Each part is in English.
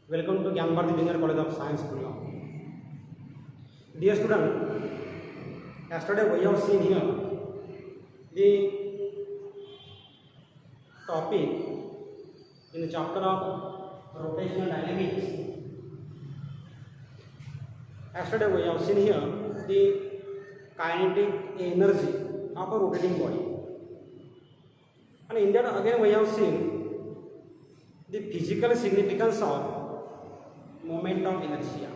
Welcome to Gyambharti Junior College of Science, Gurgaon. Dear student, yesterday we have seen here the topic in the chapter of rotational dynamics. Yesterday we have seen here the kinetic energy of a rotating body, and in that again we have seen the physical significance of moment of inertia,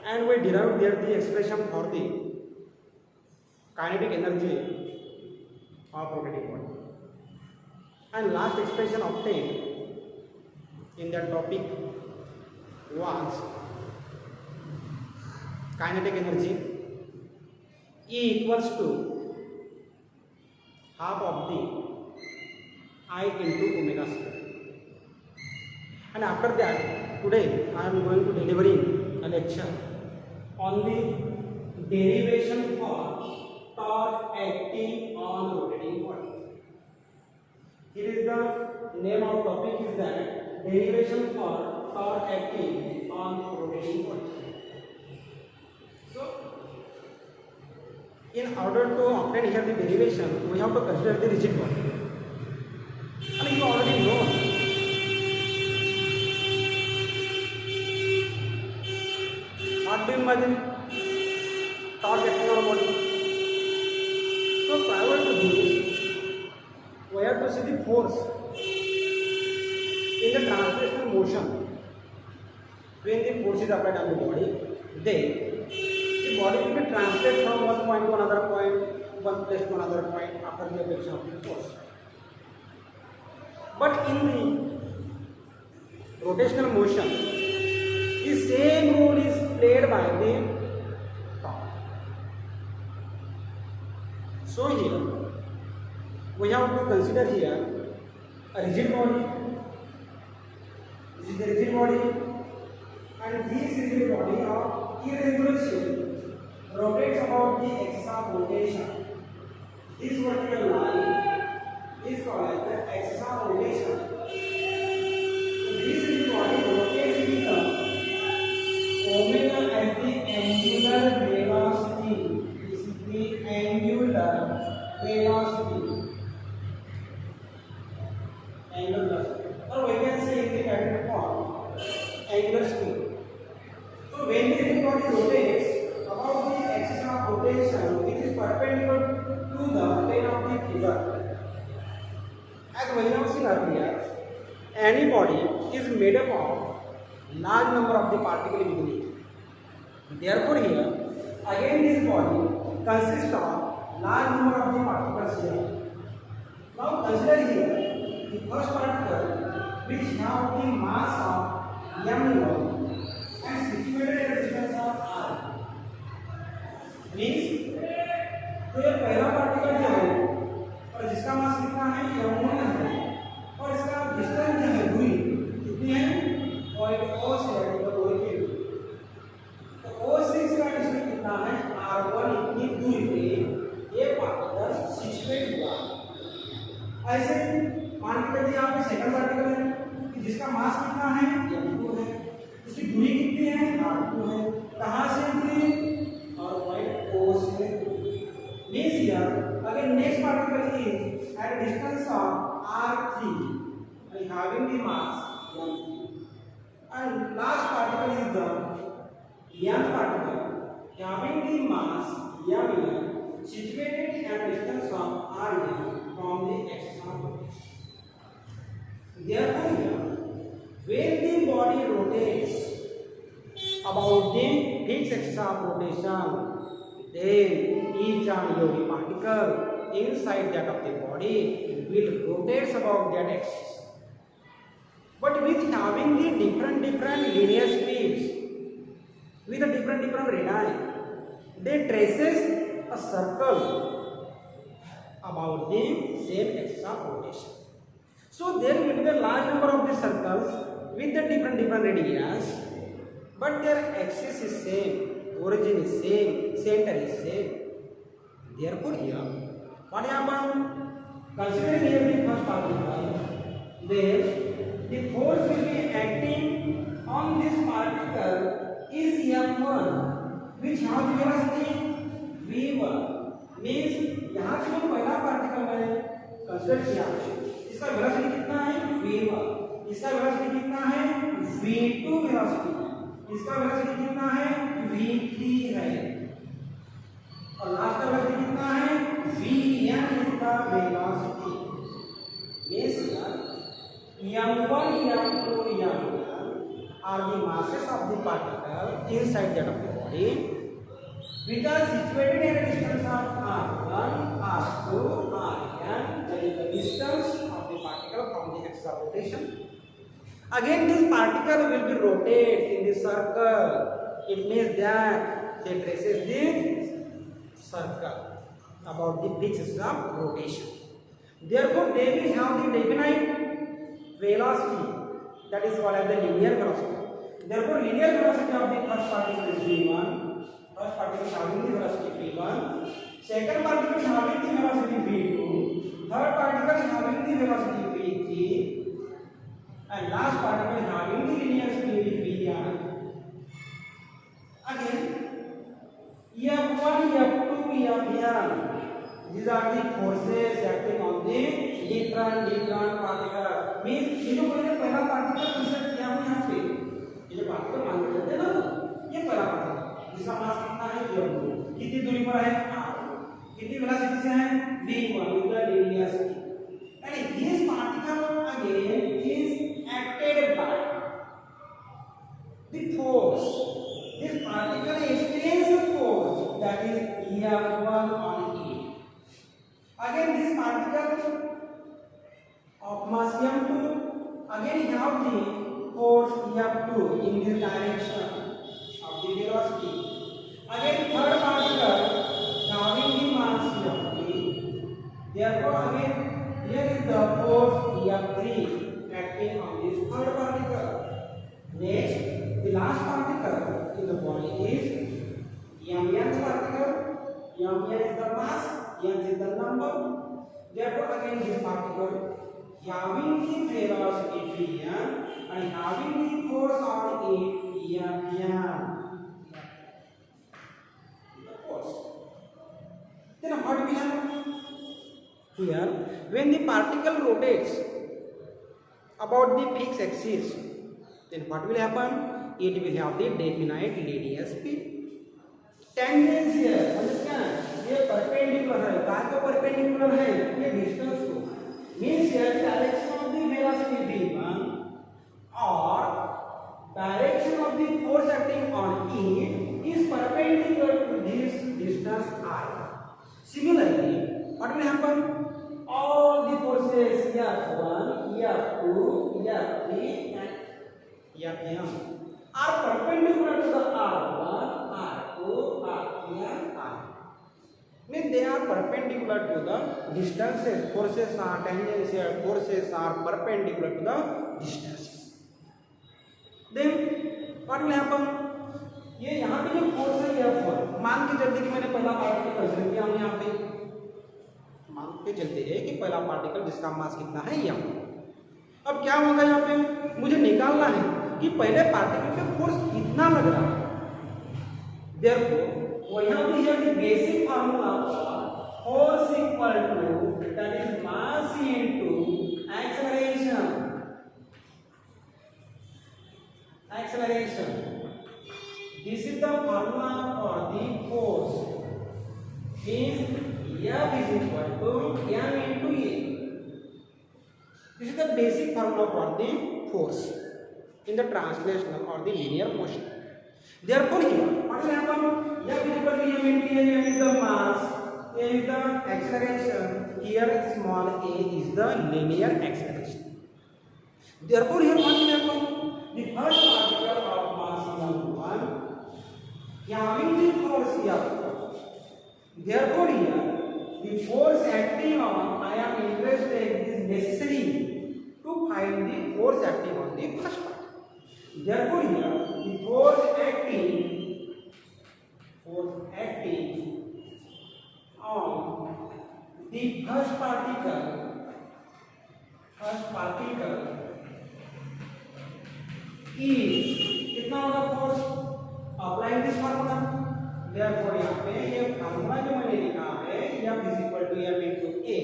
and we derived there the expression for the kinetic energy of rotating body, and last expression obtained in that topic was kinetic energy E equals to half of the I into omega square. And after that, today I am going to delivering a lecture on the derivation for torque acting on rotating body. Here is the name of topic is that derivation for torque acting on rotating body. So, in order to obtain here the derivation, we have to consider the rigid body. And you already know what do you imagine torque acting on a body. So prior to this, we have to see the force in the translational motion. When the force is applied on the body, then the body will be translated from one point to another point, one place to another point after the application of the force. But in the rotational motion, the same role is played by the torque. So here we have to consider here a rigid body. This is the rigid body, and this rigid body of irregular shape rotates about the axis of rotation. This vertical line is called as the axis of rotation. This rigid body rotates with the omega as the angular velocity. This is the angular velocity. Angular velocity. Or we can say in the pattern form angular speed. So when the rigid body rotates about the axis of rotation, which is perpendicular to the plane of the figure. As we have seen earlier, any body is made up of large number of the particles within it. Therefore, here again this body consists of large number of the particles here. Now consider here the first particle which have the mass of m1 and situated at a distance of r. Means तो ये पहला particle जो है और जिसका मास कितना है m1 है और इसका डिस्टेंस जो है दूरी कितनी है पॉइंट O से तो दूरी की तो O से इसका डिस्टेंस कितना है r1 इतनी दूरी पे ये पार्टिकल सिचुएट हुआ। ऐसे मान के चलिए यहाँ पे सेकंड पार्टिकल है कि जिसका मास कितना है m2 है, इसकी दूरी कितनी है r2 है, कहाँ से दूरी और पॉइंट O से। Means here again next particle is at a distance of r3 and having the mass m3, and last particle is the nth particle having the mass mn situated at a distance of rn from the axis of rotation. Therefore here when the body rotates about the fixed axis of rotation, then each and every particle inside that of the body will rotate about that axis. But with having the different linear speeds, with a different radii, they traces a circle about the same axis of rotation. So there will be a large number of the circles with the different radii, but their axis is same. Origin is same, center is same. Therefore here, what happened? Considering here the first particle, then the force will which have the velocity v1 means यहाँ से जो पहला particle मैंने consider किया इसका velocity कितना है v1, इसका वेलोसिटी कितना है v2 वेलोसिटी, इसका वेलोसिटी कितना है v3 है और लास्ट का वेलोसिटी कितना है vn इसका velocity means m1 m2 m1 are the masses of the particle inside that of the body which are situated at a distance of r1, r2, rn, that is the distance of the particle from the axis of rotation. Again, this particle will be rotated in the circle. It means that they traces the circle about the fixed of rotation. Therefore, they will have the definite velocity that is called as the linear velocity. Therefore, linear velocity of the first particle is v1. First particle having the velocity v1, second particle having the velocity v2, third particle having the velocity v3, and last particle having the linear speed vn. Again, f1, f2, fn. These are the forces acting on the different particles. Means ये जो मैंने पहला particle consider किया हूँ यहाँ पे, ये जो पार्टिकल मान के चलते हैं ना, ये पहला पार्टिकल जिसका मास कितना है m2, कितनी दूरी पर है r, कितनी वेलोसिटी से है v1 with the linear speed. And this particle again is acted by the force. This particle experiences a force that is f1 on it. Again, this particle of mass m2 again have the force f2 in this direction of the velocity. Again, third particle having the mass f3. Therefore, again here is the force f3 acting on this third particle. Next, the last particle in the body is mth particle. Mn is the mass. M is the number. Therefore, again this particle having the velocity vn and having the force on it Fn. The force. Then what we have here? When the particle rotates about the fixed axis, then what will happen? It will have the definite linear speed. Tangential, understand? ये perpendicular है, कहाँ को perpendicular है? ये distance को, means ये direction of the velocity v1 और direction of the force acting on it is perpendicular to this distance r. Similarly, what will happen? All the forces f1, f2, f3 and fn are perpendicular to the r1, r2, r3 and r. Means they are perpendicular to the distances. Forces are tangential. Forces are perpendicular to the distances. Then what will happen? ये यहाँ पे जो force है F1, मान के चलते कि मैंने पहला पार्टिकल कंसीडर किया हूँ यहाँ पे, मान के चलते हैं कि पहला पार्टिकल जिसका मास कितना है m. अब क्या होगा यहाँ पे? मुझे निकालना है कि पहले पार्टिकल पे फोर्स कितना लग रहा है. Therefore, we have to hear the basic formula for force equal to, that is mass into acceleration. Acceleration. This is the formula for the force. Means F is equal to m into a. This is the basic formula for the force in the translational or the linear motion. Therefore, here what will happen? F is equal to m into a. M is the mass, a is the acceleration. Here small a is the linear acceleration. Therefore, here what will happen? The first particle of mass m1 having the force F1. Therefore, here the force acting on, I am interested, it is necessary to find the force acting on the first particle. Therefore, here the force acting on the first particle is कितना होगा force? Applying this Therefore यहाँ पे ये formula जो मैंने लिखा है F is equal to M into a,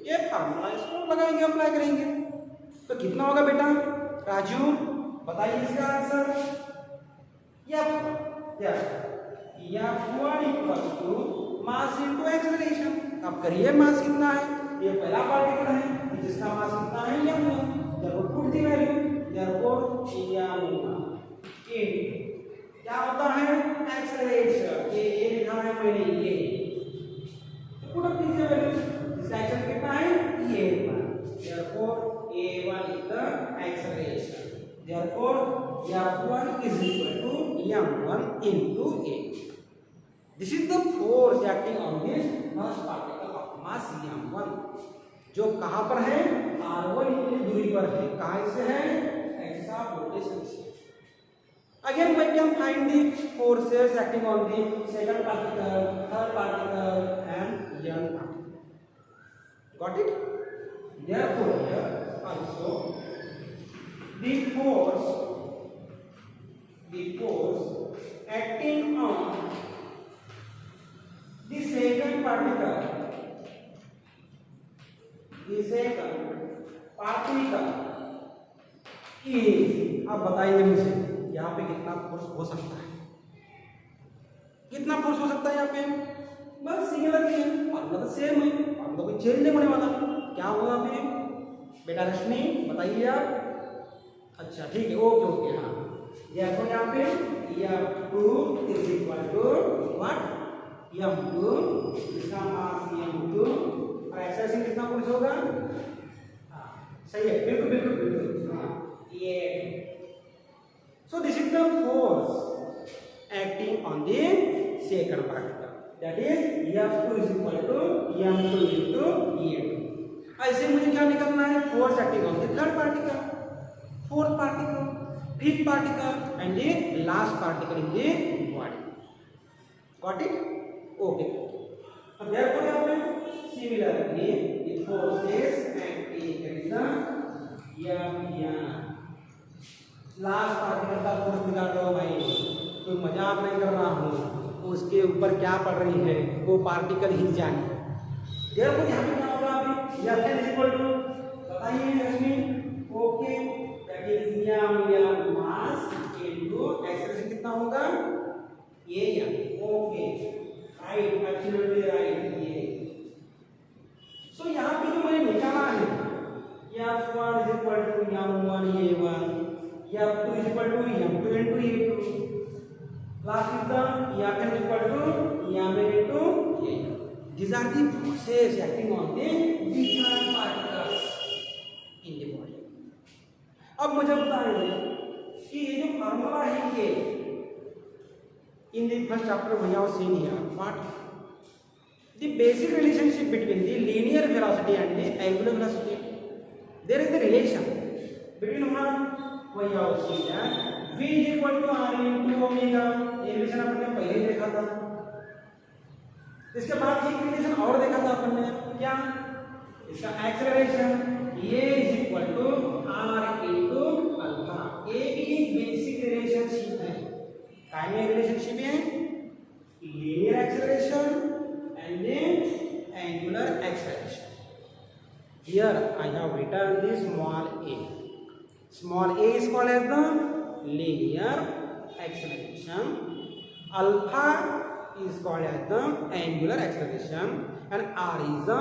ये फार्मूला इसको लगाएंगे, अप्लाई करेंगे तो कितना होगा बेटा राजू, बताइए इसका answer. F1 equal to mass into acceleration. अब करिए मास कितना है, ये पहला पार्टिकल है जिसका मास कितना है m1, therefore put the value, therefore m1 क्या होता है एक्सेलरेशन, ये लिखा है मैंने ये, तो पुट अप कीजिए वैल्यू, इसका एक्सेलरेशन कितना है a1, therefore a1 is the acceleration, therefore f1 is equal to m1 into a. This is the force acting on this first particle of mass m1, जो कहां पर है r1 इतनी दूरी पर है, कहां से है एक्सिस ऑफ रोटेशन से। Again we can find the forces acting on the second particle, third particle and young particle. Got it? Therefore here also the force acting on the second particle is, अब बताइए मुझे यहाँ पे कितना force हो सकता है, कितना फोर्स हो सकता है यहाँ पे, बस सिंगुलर ही है और मतलब सेम है और मतलब कोई चेंज नहीं होने वाला। क्या होगा पे बेटा रश्मि बताइए आप। अच्छा ठीक है, ओके ओके हाँ, देखो यहाँ पे F2 is equal to what, M2, इसका मास M2 और एक्सेलरेशन कितना फोर्स होगा, हाँ सही है, बिल्कुल बिल्कुल बिल्कुल हाँ ये। So this is the force acting on the second particle, that is F2 is equal to M2 into E2। ऐसे मुझे क्या निकालना है, force acting on the third particle, fourth particle, fifth particle and the last particle in the body। Got it? Okay। So therefore यहाँ पे similarly the forces acting on the last particle का force निकाल रहा हूँ भाई, कोई मजाक नहीं कर रहा हूँ, उसके ऊपर क्या पड़ रही है वो पार्टिकल ही जाने। देखो यहाँ पे क्या होगा अभी, F इज इक्वल टू बताइए Rashmi, okay that is m mass into acceleration कितना होगा ये ओके राइट, एब्सोल्युटली राइट ये। सो यहाँ पे जो मैंने निकाला है F1 is equal to m1 a1, F2 is equal to M2 into A2. Last is the Fn is equal to Mn into A. These are the forces acting on the different particles in the body. अब मुझे बताइए कि ये जो formula है ये in the first chapter we have seen here what the basic relationship between the linear velocity and the angular velocity. There is the relation between what वही आवश्यक है v is equal to r into omega, ये relation अपन ने पहले ही देखा था। इसके बाद एक रिलेशन और देखा था अपन ने, क्या इसका एक्सेलरेशन ये is equal to r into alpha. ये भी बेसिक रिलेशनशिप है, काइनेटिक रिलेशनशिप है, linear acceleration and then angular acceleration. Here I have written the small a. Small a is called as the linear acceleration, alpha is called as the angular acceleration and r is the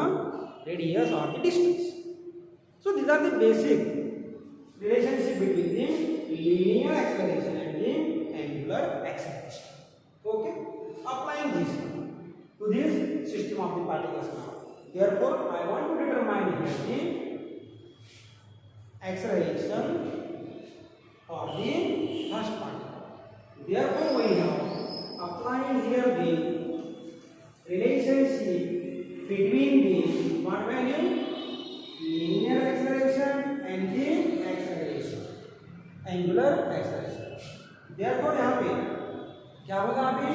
radius or the distance. So these are the basic relationship between the linear acceleration and the angular acceleration. Okay, applying this to this system of the particles now. Therefore I want to determine here the acceleration for the first particle. Therefore we have applied here the relationship between the what value, linear acceleration and the acceleration, angular acceleration. Therefore यहाँ पे क्या होगा अभी